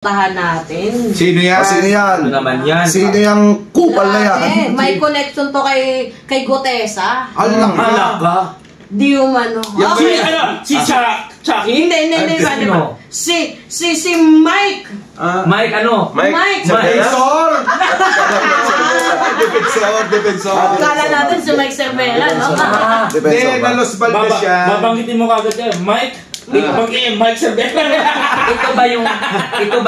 tahan natin. Sino yan? Sino yan? Ano naman yan? Sino yung kupal na yan? May connection to kay Gutesa. Alam ka? Di umano. Si Chucky? Hindi. Sino? Si Mike. Mike ano? Mike. Defensor! Defensor. Kala natin si Mike Cervera, no? Hindi, nalos balde siya. Babanggitin mo kagad yan. Mike Cervera. Ito ba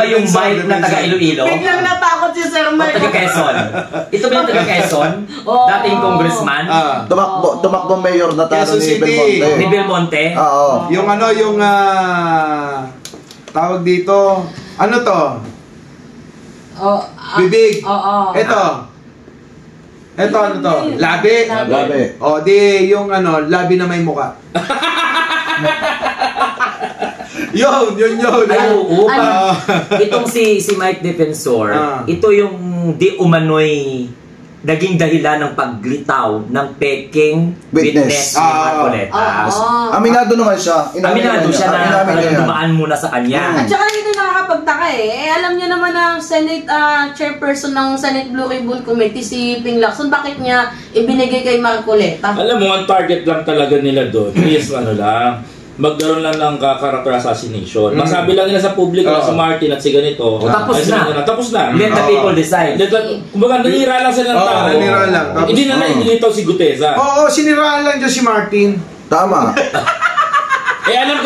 yung Mike na taga Iloilo? Biglang natakot si Sir Mike. Taga Quezon. Ito ba yung taga Quezon? Dating congressman? Tumakbo mayor na talo ni Belmonte. Ni Belmonte? Oo. Yung tawag dito, ano to? Bibig. Ito ano to? Labi. O di yung labi na may muka. Yun. Ay, oo. Itong si Mike Defensor, ito yung di umano'y naging dahilan ng paglitaw ng peking witness ni Marcoleta. Aminado naman siya. Aminado siya na dumaan muna sa kanya. At saka ito nakakapagtaka alam niyo naman ang Senate chairperson ng Senate Blue Ribbon Committee, si Ping Lacson, bakit niya ibinigay kay Marcoleta? Alam mo, ang target lang talaga nila doon is magkaroon lang ng character assassination. Masabi lang nila sa publiko na si Martin at si ganito. Tapos na. Let the people decide. Kumbaga, nanira lang sila ng tao. Nanira lang. Hindi na inilitaw si Gutesa. Oo, siniraan lang dyan si Martin. Tama. Alam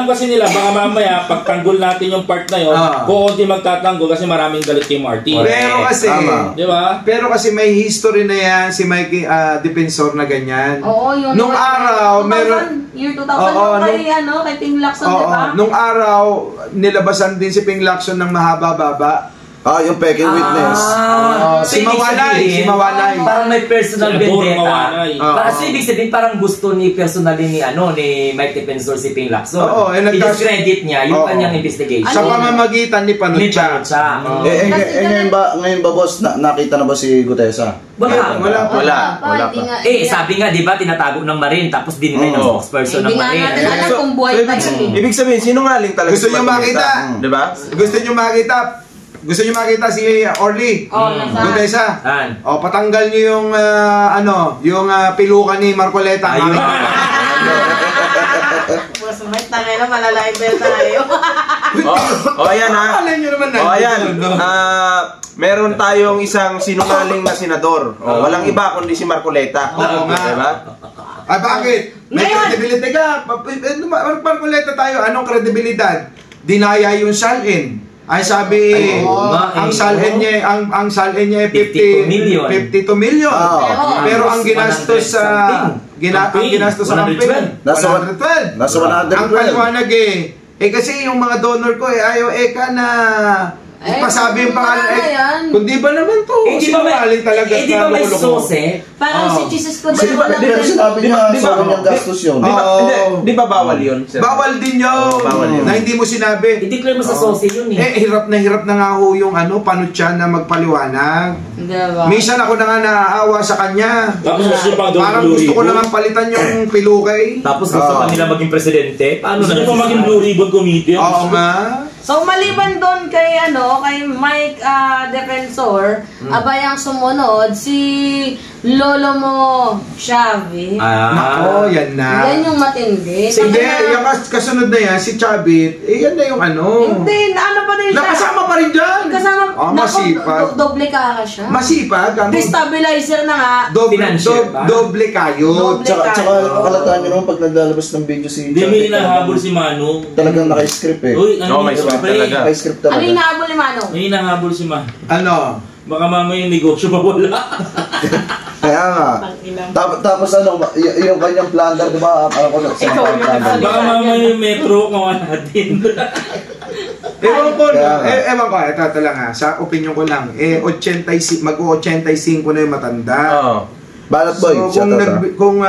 kasi nila baka mamaya pagtanggol natin yung part na yun, kukunti magtatanggol kasi maraming galit kay Martin. Pero kasi, di ba? Pero kasi may history na yan si Mikey Defensor na ganyan. Oo, yun. Nung araw, meron year 2000 kay Ping Lacson, di ba? Nung araw, nilabasan din si Ping Lacson ng mahaba-baba. Yung peking witness. Si Mawalay. Parang may personal vendetta. Parang ibig sabihin parang gusto ni personally ni Mike Defensor si Ping Lacson. I-discredit niya yung kanyang investigation. Sa pamamagitan ni Panucha. Ngayon ba boss, nakita na ba si Gutesa? Wala pa. Sabi nga, di ba, tinatago ng Marine, tapos dinilay ng spokesperson ng Marine. Hindi nga natin alam kung buhay pa yun. Ibig sabihin, sinungaling talaga. Gusto nyo makita? Di ba? Gusto nyo makita si Orly? Gutesa? Patanggal nyo yung yung pilukan ni Marcoleta. Mas may tangay na malalain ba tayo? Ayan ha. Alam nyo naman na. Ayan. Meron tayong isang sinungaling na senador. Walang iba kundi si Marcoleta. Oo nga. Diba? Bakit? May credibility ka. Marcoleta tayo. Anong kredibilidad? Dinaya yung salin. Ay sabi, ang salin niya 52 million. Pero ang ginastos sa campaign, nasa 112. Ang paliwanag kasi yung mga donor ko ayaw na pasabi yung pangalan. Kundi ba naman to? Sinungaling talaga. Di ba may sose? Parang si Jesus ko Di ba sinabi niya sa kanyang gastos yun? Di ba bawal yun? Bawal din yun. Na hindi mo sinabi. I-declare mo sa sose yun hirap na nga ho yung Panucha na magpaliwanag. Minsan ako na nga naaawa sa kanya. Tapos parang gusto ko na nga palitan yung pilukay. Tapos gusto pa nila maging presidente. Paano na pa maging Blue Ribbon Committee? Oo nga. So maliban doon kay Mike Defensor, abay ang sumunod si Lolo mo Xavi. Yan na. Yan yung matindi. Hindi, yung kasunod na yan, si Chavit, yan na yung Hindi, pa din siya. Nakasama pa rin dyan. Masipag. Doble ka siya. Masipag. Destabilizer na nga. Doble kayo. Tsaka kalataan nyo naman pag naglalabas ng video si Chavit. Hindi may hinahabol si Manong. Talagang naka-script may script talaga. Naka-script talaga. Ano yung hinahabol ni Manong? May hinahabol si Manong. Ano? Baka mamaya yung negosyo mawala. Kaya nga. Tapos yung kanyang plunder, di ba? Baka mamaya yung metro, mawala din. Ewan ko, ito lang ha, sa opinion ko lang, mag-85 na yung matanda. Balat boy, so, kung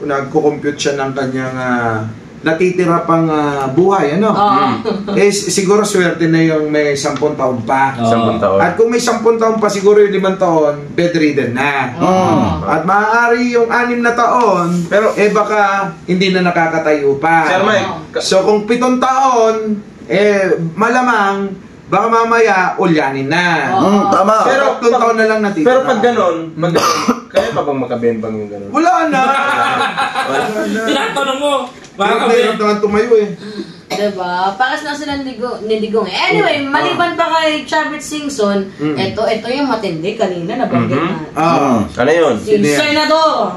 nag-compute siya ng kanyang natitira pang buhay, ano? Eh, siguro swerte na yung may 10 taon pa. 10 taon. At kung may 10 taon pa, siguro yung 5 taon, bedridden na. At maaari yung 6 na taon, pero baka hindi na nakakatayo pa. Sir Mike, So kung 7 taon, malamang, baka mamaya, ulyanin na. Tama. Pero 3 taon na lang natitira. pero pag ganon, kaya pa bang makabembang yung ganon? Wala na! Tinatanong mo, Bakit mahirap naman tumayo eh. Diba? Pakas na sila ni Digong eh. Anyway, maliban pa kay Chavit Singson, ito yung matindi kanina nabanggit natin. Ano yun? Yung senador.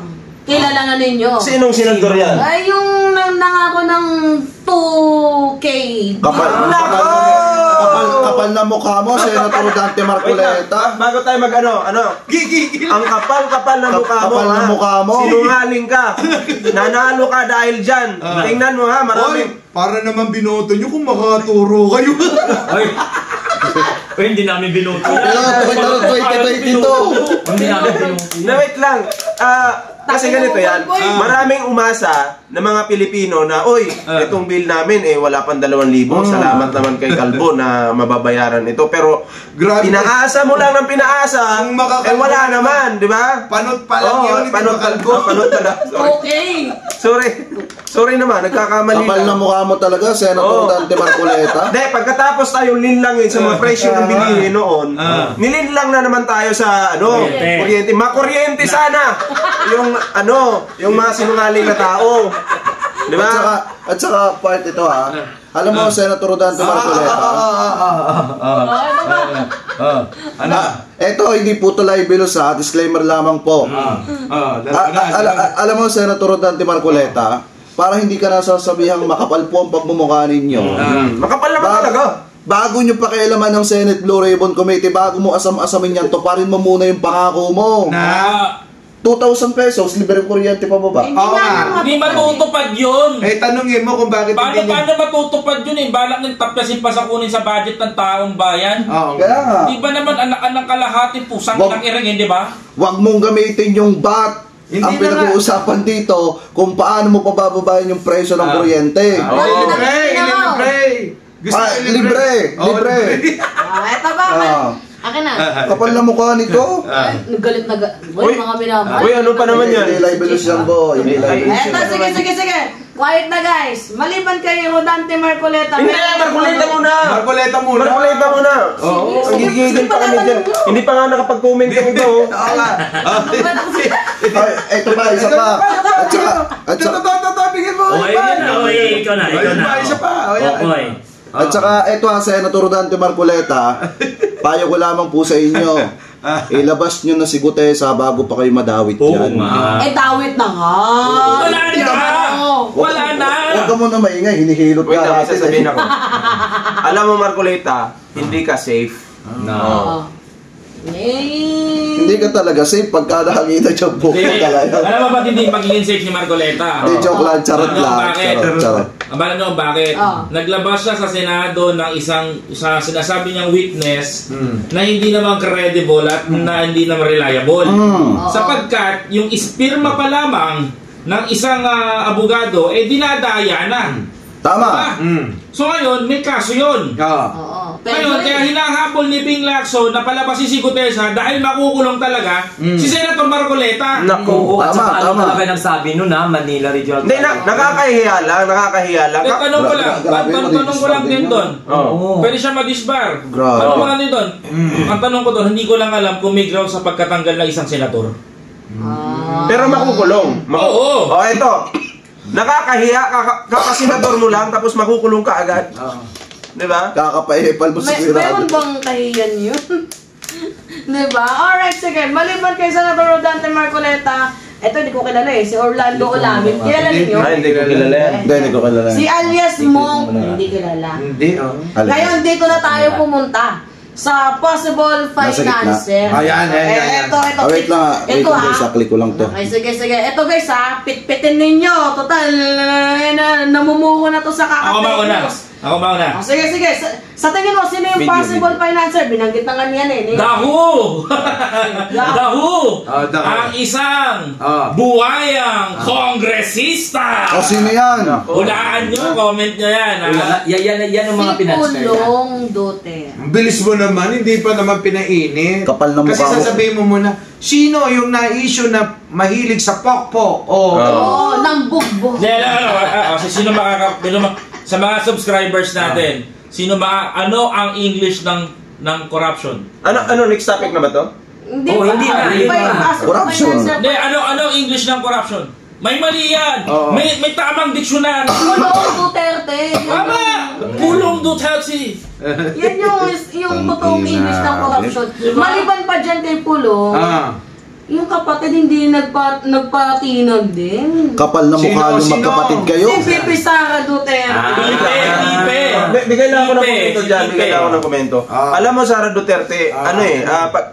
Kilala na ninyo. Sinong senador yan? Ay, yung nangako ng 2K. Kapal na mukha mo, Senator Dante Wait lang, Marcoleta. bago tayo Gigigil. ang kapal na mukha mo, Kapal na ha? mukha mo. Sinungaling ka. Nanalo ka dahil dyan. Tingnan mo ha, maraming. Para naman binoto nyo kung makaturo kayo. Ay, hindi namin binuto. Pero 2022. Hindi namin binuto. Na wait lang. Kasi ganito yan. Maraming umasa na mga Pilipino na, oy, itong bill namin, wala pang 2,000. Salamat naman kay Calvo na mababayaran ito. Pero, Grabe. pinaasa mo lang ng pinaasa, Kung makakalbo wala naman, di ba? Panot pa lang yun, hindi makalbo. Panot pala. Sorry. Sorry naman, nagkakamali Kapal na mukha mo talaga, Senator Dante Marcoleta. Hindi, pagkatapos tayong linlangin sa mga presyo ng bilihin noon, nilinlang na naman tayo sa, kuryente. Makuryente sana! yung mga sinungaling na tao. Di ba? At saka part ito ha. Alam mo, Senator Dante Marcoleta. Ito, hindi po ito libelos ha. Disclaimer lamang po. Alam mo, Senator Dante Marcoleta, para hindi ka nasasabihang makapal po ang pagmumukha ninyo. Makapal naman talaga. Bago nyo pakialaman ng Senate Blue Ribbon Committee, bago mo asam-asamin yan, tuparin mo muna yung pangako mo. 2,000 pesos, libre kuryente pa ba? Hindi matutupad yun. Tanungin mo kung bakit Paano matutupad yun eh? Balak ng taplasin pa sa kunin sa budget ng taong bayan. Kaya nga. Di ba naman anak-anak kalahati pusang ng iringin, di ba? Huwag mong gamitin yung BAT. Ang pinag-uusapan dito, kung paano mo pabababayan yung presyo ng kuryente. Libre. Eto ba? Akin na. Kapal na mukha nito. Nagalit na Uy, mga minamahal. Uy, ano pa naman yan? Hindi libelous yan, boy. Hindi libelous Eto, yan. sige. Quiet na guys. Maliban kayo Dante Marcoleta. Hindi, Marcoleta muna. Marcoleta muna. Ang gigigil pa kami dyan. Hindi pa nga nakapag-comment yung iba, Ito pa, isa pa. At saka, Bigyan mo. Ikaw na. Isa pa. At saka, ito ha, Senator Dante Marcoleta, payo ko lamang po sa inyo, ilabas nyo na si Gutesa bago pa kayo madawit dyan. Dawit na nga. Wala na. Huwag ka muna maingay, hinihilot Wait lang, ka natin. sasabihin ako. Alam mo, Marcoleta, hindi ka safe. Hindi ka talaga safe pagka nakakita siya buko talaga. Alam mo ba't hindi magiging safe si Marcoleta? Hindi, joke lang, charot lang. Charot. Alam nyo bakit? Naglabas siya sa Senado ng isang sinasabi niyang witness na hindi naman credible at na hindi naman reliable. Sapagkat yung ispirma pa lamang ng isang abogado, dinadaya na. Tama. So ngayon, may kaso yun. Ngayon, kaya hinahabol ni Ping Lacson na palabasin si Gutesa dahil makukulong talaga si Senator Marcoleta. Naku, at saka ano tama. talaga nagsabi nun ha, Manila Regional. Hindi, nakakahiya lang. Tanong ko lang din doon. Pwede siya ma-disbar. Tanong ko lang din doon. Ang tanong ko doon, hindi ko lang alam kung may ground sa pagkatanggal ng isang senator. Pero makukulong. Oo. Ito. Nakakahiya, kakasenador mo lang, tapos makukulong ka agad. Diba? Kakapahipal mo sa Meron bang kahiyan yun? Diba? Alright, sige. Maliban kay Senator Dante Marcoleta, eto hindi ko kilala si Orlando Olamin. Kilala ninyo? Hindi ko kilala yan. Hindi ko kilala. Si alias Monk, hindi kilala. Ngayon, dito na tayo pumunta sa possible financer. Ito. Wait lang Ito ha. Sakli ko lang to. Okay, sige. Ito guys ha, pitpitin ninyo. Total, namumuho na to sa Ako ba kakapit una? news. Ako mauna. Sige. Sa tingin mo, sino yung possible financer? Binanggit na nga niyan eh. Dahu! Dahu! Dahu. Ang isang buhayang kongresista! Sino yan? Hulaan nyo, comment nyo yan. Yan ang mga Si pinanser niya. Pulong Duterte. Ang bilis mo naman, hindi pa naman pinainit. Kapal na Kasi mukha mo. sasabihin mo muna, sino yung na-issue na mahilig sa pokpok? Oo, ng bugbog. Sino sa mga subscribers natin, ano ang English ng corruption? Ano next topic na ba to? Hindi hindi na. Corruption. Hindi, ano ang English ng corruption? May mali yan. May tamang dictionary. Pulong Duterte. Tama! Pulong Duterte. Yan yung totoong English ng corruption. Maliban pa dyan kay Pulong, yung kapatid hindi nagpatinag din. Kapal na mukha nung magkapatid kayo. Si Pipi Sara Duterte. Ipe. Bigay lang ako ng komento dyan. Bigay lang ako ng komento. Alam mo, Sara Duterte,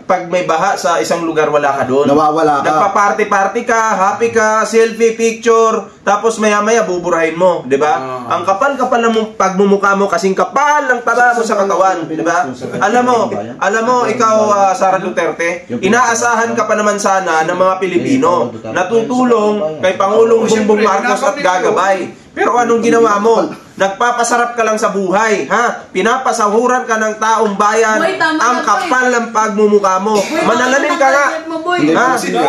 pag may baha sa isang lugar, wala ka doon. Nawawala ka. Nagpa-party-party ka, happy ka, selfie, picture, tapos maya-maya buburahin mo, di ba? Ang kapal-kapal ng pagmumukha mo, kasing kapal ng taba mo sa katawan, di ba? Alam mo, ikaw, Sara Duterte, inaasahan ka pa naman sana ng mga Pilipino na tutulong kay Pangulong Bongbong Marcos at gagabay. Pero anong ginawa mo? Nagpapasarap ka lang sa buhay, ha? Pinapasahuran ka ng taong bayan. Boy, tama Ang na, kapal ng pagmumukha mo. Manalamin ka nga. Hindi Ha? pala sila.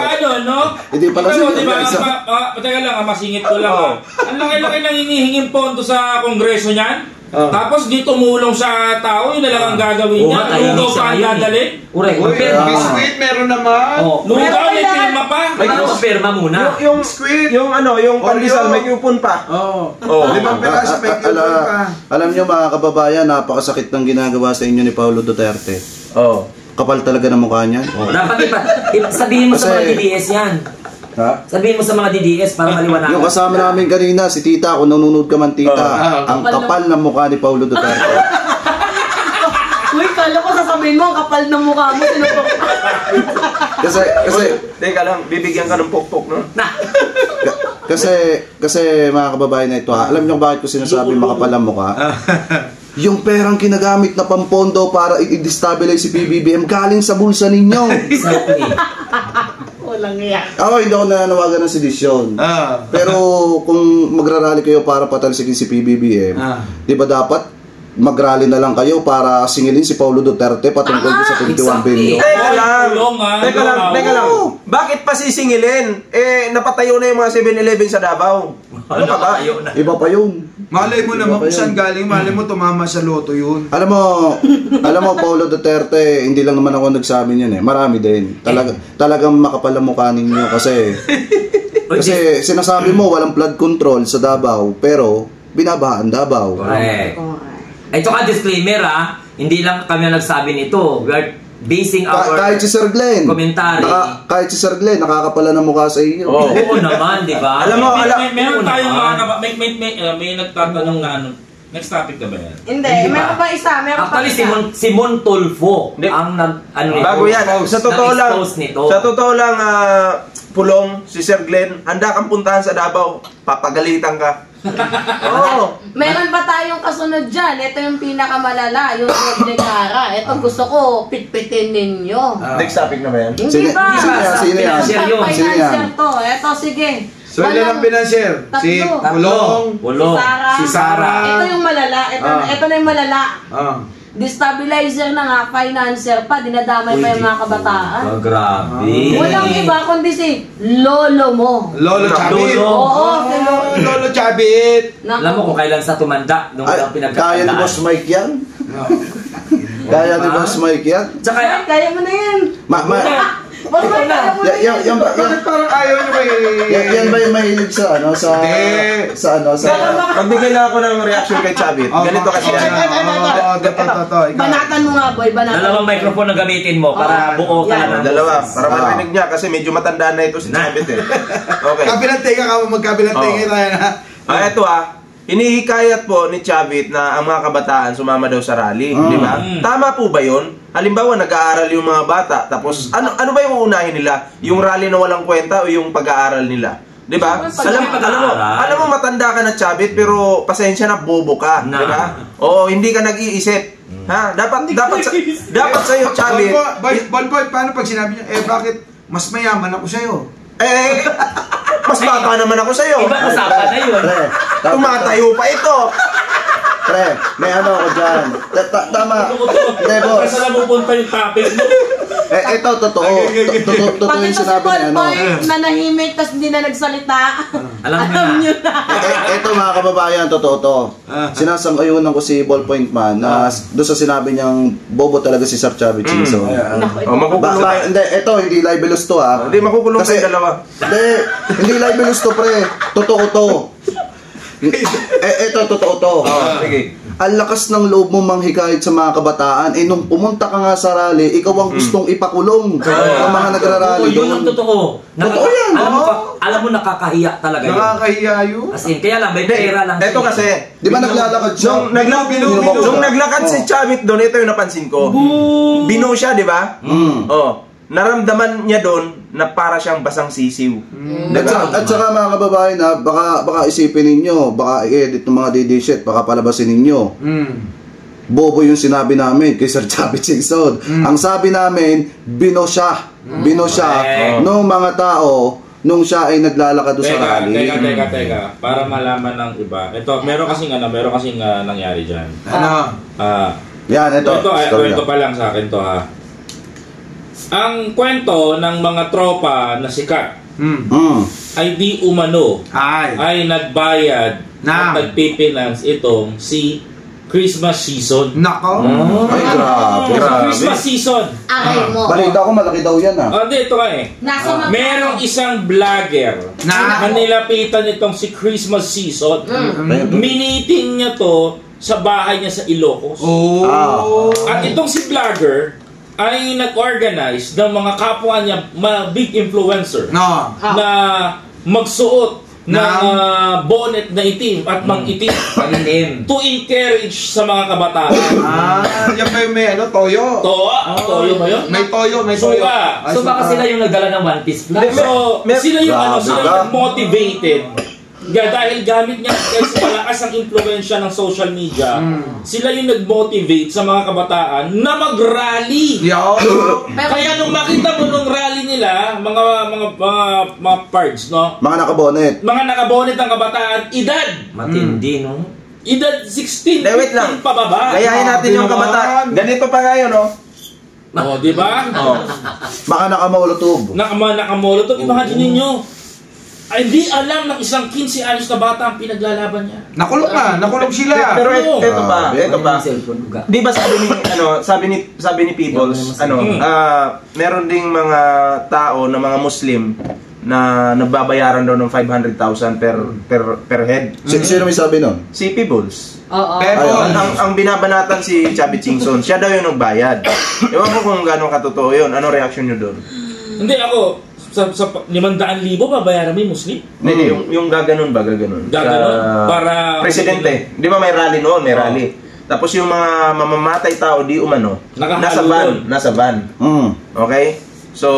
Hindi pala Ikaw, sila. diba, Isa. pateka lang, masingit ko lang. Ang laki-laki nang hinihinging pondo sa kongreso niyan. Tapos di tumulong sa tao, yun na lang ang gagawin niya. Lugaw pa ang dadalhin. Correct. Uy, Pirma. biscuit meron naman. Lugaw, may pirma pa. Pirma muna. Yung Squid. yung pandesal, may coupon pa. Oo. Oh. 5 piraso may coupon pa. Alam nyo mga kababayan, napakasakit ng ginagawa sa inyo ni Paulo Duterte. Oh. Kapal talaga ng mukha niyan. Dapat sabihin mo sa mga Kasi- DDS yan. Ha? Sabihin mo sa mga DDS para maliwanagan. Yung kasama namin kanina, si Tita, kung nanonood ka man Tita, ang kapal ng mukha ni Paulo Duterte. Uy, kala ko sasabihin mo, ang kapal ng mukha mo. Kasi Teka lang, bibigyan ka ng pokpok, no? kasi mga kababayan na ito, alam niyo bakit ko sinasabi makapal ang mukha? Yung perang kinagamit na pampondo para i-destabilize si PBBM galing sa bulsa ninyo. Exactly. Walang yan. Ako hindi ako nananawagan ng sedisyon. Pero kung magrarally kayo para patalsikin si PBBM, di ba dapat magrally na lang kayo para singilin si Paulo Duterte patungkol sa 21 billion? Teka lang. Bakit pa sisingilin? Napatayo na yung mga 7-Eleven sa Davao. Ano ka ba? Iba pa yun. Malay mo naman kung saan galing, malay mo tumama sa loto yun. Alam mo Paulo Duterte, hindi lang naman ako nagsabi niyan eh. Marami din. Talagang makapal ang mukha ninyo kasi sinasabi mo walang flood control sa Davao pero binabahaan Davao. Correct. Ito ka disclaimer hindi lang kami nagsabi nito. We are basing our Kahit si Sir Glenn, commentary. kahit si Sir Glenn, nakakapala ng mukha sa iyo. Oo naman, di ba? Alam mo, Meron tayong may nagtatanong na ano. Next topic na ba yan? Hindi, meron pa isa. Actually, Simon Tulfo ang bago yan. Sa totoo lang, Pulong, si Sir Glenn, handa kang puntahan sa Davao. Papagalitan ka. Oo. Meron pa tayong kasunod dyan. Ito yung pinakamalala, yung Rob de Cara. Ito gusto ko, pitpitin ninyo. Next topic na ba yan? Hindi ba? Sino yan? Financer to. Ito, sige. So ilan ang pinanser? Si Pulong, si Sara. Ito yung malala. Ito na yung malala. Destabilizer na nga, financer pa, dinadamay pa yung mga kabataan. Grabe. Walang iba kundi si Lolo mo. Lolo Chabit. Oo, si Lolo Chabit. Alam mo kung kailan sa tumanda nung Kaya pinagkakandaan. ni Boss Mike yan? Kaya ni Boss Mike yan? Tsaka kaya mo na yan. Bakit parang ayaw nyo Yan ba yung mahilig sa Magbigay lang ako ng reaction kay Chavit. Ganito kasi yan. Banatan mo nga, boy. Banatan. dalawang microphone na gamitin mo para buo talaga. Dalawa, para marinig niya kasi medyo matanda na ito si Chavit eh. Okay. Kabilang tenga ka, magkabilang tenga tayo na. Ito hinihikayat po ni Chavit na ang mga kabataan sumama daw sa rally, di ba? Tama po ba 'yon? Halimbawa, nag-aaral yung mga bata, tapos ano ba yung uunahin nila? Yung rally na walang kwenta o yung pag-aaral nila? Di ba? Pag- Alam mo matanda ka na Chabit pero pasensya na bobo ka, Na. di ba? Oo, hindi ka nag-iisip. Ha? Dapat sa iyo Chabit. Bonboy, paano pag sinabi niya, bakit mas mayaman ako sa'yo? Mas bata naman ako sa iyo. Ibang usapan na yun. Pre, Tumatayo pa ito. pre, may ano ako dyan. Tama. Hindi, boss. Saan na pupunta yung topic mo? Ito, totoo. Totoo Pag yung ito si sinabi niya, ano. Ballpoint na nahimik tapos hindi na nagsalita. Alam niyo Alam na. niyo na. Ito mga kababayan, totoo to. Sinasang-ayunan ko si Ballpoint Man na doon sa sinabi niyang bobo talaga si Sir Chavit Singson. Naku, ito. Makukulong tayo. Hindi libelous to ha. Hindi makukulong Kasi- tayo dalawa. Hindi libelous to pre. Totoo to. Ito, totoo to. Sige. Ang lakas ng loob mo manghikayat sa mga kabataan. Nung pumunta ka nga sa rally, ikaw ang gustong ipakulong ang mga nagrarally Yun ang doon. totoo. Totoo yan, Alam mo nakakahiya talaga yun. Nakakahiya yun. As in, kaya lang, may pera lang. Ito kasi, Di ba naglalakad siya? nung naglakad si Chavit doon, ito yung napansin ko. Bino siya, di ba? Oh. Naramdaman niya doon na para siyang basang sisiw. At saka mga kababayan ha, baka isipin ninyo, baka i-edit ng mga DD shit, baka palabasin ninyo. Bobo yung sinabi namin kay Sir Chavit Singson. Ang sabi namin, bino siya nung mga tao nung siya ay naglalakad doon sa rally. Teka. Para malaman ng iba. Ito, meron kasing nangyari dyan. Ano? Yan, ito. Kwento pa lang sa akin to ha. Ang kwento ng mga tropa na sikat ay di umano ay nagbayad at nagpipinance itong si Christmas season. Nako. Ay, grabe. Christmas season. Aray mo. Balita ko malaki daw yan ha. Hindi, ito nga eh. Nasa mga... Merong isang vlogger na nilapitan itong si Christmas season. Miniting niya to sa bahay niya sa Ilocos. At itong si vlogger ay nag-organize ng mga kapwa niya, mga big influencer na magsuot ng bonnet na itim at mang-itim to encourage sa mga kabataan. Yan ba yung may toyo? Toyo ba yun? May toyo. Suka. So baka sila yung nagdala ng One Piece flag. So, sila yung Grabe sila ka. yung motivated. Dahil gamit niya kasi malakas ang impluwensya ng social media, sila yung nag-motivate sa mga kabataan na mag-rally. Kaya nung makita mo nung rally nila, mga parts, no? Mga nakabonet. Mga nakabonet ng kabataan, edad. Matindi, no? Edad 16, Wait lang. 15 pababa. Gayahin natin yung kabataan. Ganito pa ngayon, no? Oh, di ba? Baka nakamaulotob. Nakamolotov, imagine ninyo. Ay, hindi alam ng isang 15 anyos na bata ang pinaglalaban niya. Nakulong sila. Pero ito pa. Cellphone, uga. Di ba sabi ni Peoples, meron ding mga tao na mga Muslim na nagbabayaran daw ng 500,000 per head. Sino may sabi nun? Si Peoples. Oo. Pero, Ang binabanatan si Chavit Singson, siya daw yung nagbayad. Ewan ko kung gano'ng katotoo yun. Ano reaction nyo doon? Hindi ako, sa 500,000 babayaran mo yung Muslim? Hindi, yung gaganon ba? Gaganon. Para... Presidente. Di ba may rally noon? May rally. Tapos yung mga mamamatay tao di umano, nasa van. Okay? So,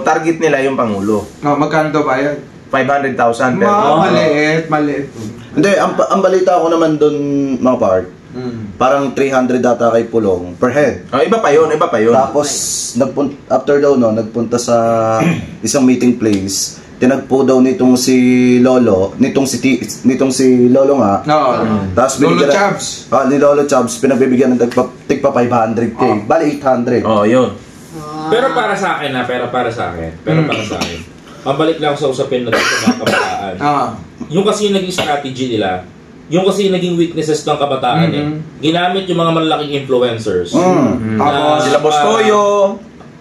target nila yung Pangulo. magkano daw ba yan? 500,000 per Maliit. Hindi, ang balita ko naman doon mga part, parang 300 data kay Pulong per head. Iba pa yun. Tapos, after daw nagpunta sa isang meeting place, tinagpo daw nitong si Lolo, nitong si Lolo nga. Tapos Lolo Chabs. Ni Lolo Chabs, pinagbibigyan ng tigpa 500k. Bali 800. Yun. Pero para sa akin pabalik lang sa usapin na dito sa mga kabataan. Yung kasi naging strategy nila, yung kasi naging weaknesses ng kabataan ginamit yung mga malalaking influencers. Sila Boss Toyo.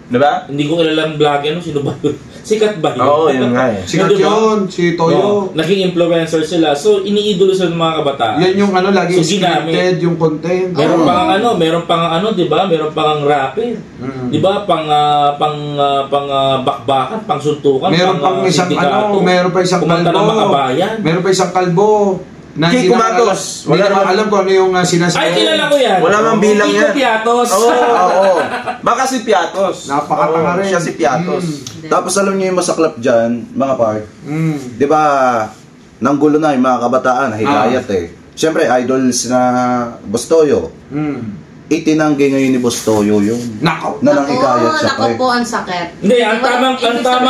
Diba? Hindi ko kilala ang vlogger, sino ba yun? Sikat ba yun? Oo, yun nga eh. Sikat yun, si Toyo. Naging influencer sila. So, iniidolo sa mga kabataan. Yan yung lagi ginamit. scripted, yung content. Meron pang di ba? Meron pang rapper. Di ba? Pang bakbakan, pang suntukan, Meron pang isang sindikato. meron pa isang Kumanta ng kalbo. makabayan. Meron pa isang kalbo. Na Kay hindi naman Kumatos. Wala Wala naman naman- alam kung ano yung sinasabi. Ay, kilala ko yan. Wala mang bilang Kiko yan. Piatos. Oo. Baka si Piatos. Napakatanga Oo, rin. siya si Piatos. Tapos alam niyo yung masaklap dyan, mga part, Mm. di ba, nanggulo na yung mga kabataan, hikayat eh. Siyempre, idols na Bostoyo. Mm. Itinanggi ngayon ni Bostoyo yun. Nako. Na nang hikayat siya Nako pre. po, ang sakit. Hindi, ang tamang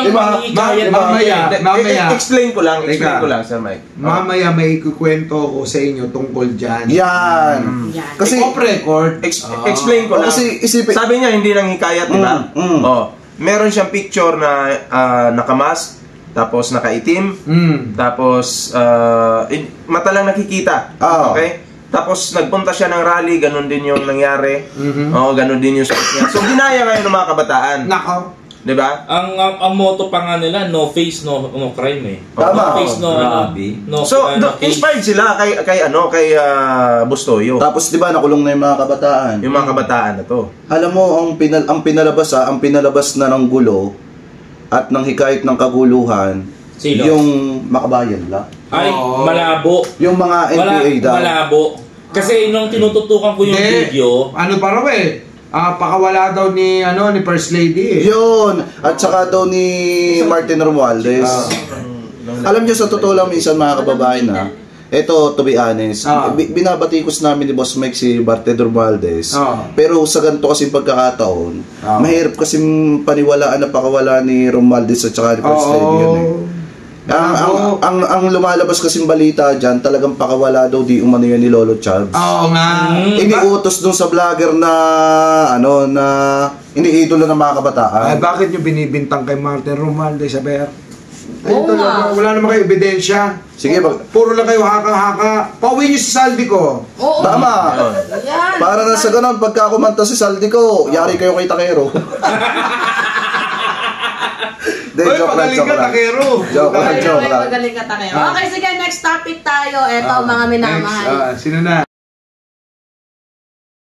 Diba? pangikayat Mamaya. Explain ko lang, Teka. Sir Mike. Mamaya may ikukwento ko sa inyo tungkol dyan. Yan. Yan. Kasi, Off record. Explain ko lang. kasi isipin, Sabi niya hindi nang hikayat, di ba? Oh, meron siyang picture na nakamask, tapos nakaitim, tapos mata lang nakikita. Oo. Okay? Tapos nagpunta siya ng rally, ganun din yung nangyari. Oo, ganun din yung suot niya. So ginaya ngayon ng mga kabataan. Nako. 'Di ba? Ang motto pa nga nila, no face, no crime eh. Tama. No face, no Grabe. no So case. inspired sila kay Bustoyo. tapos di ba nakulong na yung mga kabataan. Yung mga kabataan na to. Alam mo, ang pinalabas na ng gulo at ng hikayat ng kaguluhan, Sino? yung makabayan la. Ay, Oo. malabo. Yung mga NPA daw. Malabo. Kasi nung tinututukan ko yung Hindi. video, Ano pa raw eh. Pakawala daw ni First Lady eh. Yun! At saka daw ni Martin Romualdez. Alam niyo, sa totoo lang minsan mga kababayan na, eto, to be honest, binabatikos namin ni Boss Mike si Martin Romualdez. Pero sa ganito kasing pagkakataon, mahirap kasing paniwalaan na pakawala ni Romualdez at saka ni First Lady yun eh. Ang lumalabas kasing balita dyan, talagang pakawala daw di umano yan ni Lolo Chubbs. Oo nga. Iniutos dun sa vlogger na na iniidolo ng mga kabataan. Ay, bakit nyo binibintang kay Martin Romualdez sa Bear? Ay, Oo nga. wala naman kayo ebidensya. Sige, Puro lang kayo haka-haka. Pauwi nyo si Saldi ko. Oo. tama. Yan. Para na sa ganun, pagka kumanta si Saldi ko, yari kayo kay Takero. De, Uy, joke lang, magaling ka, Takero. Joke lang, joke lang. Magaling ka tayo. Okay, sige, next topic tayo. Ito, mga minamahal. Sino na?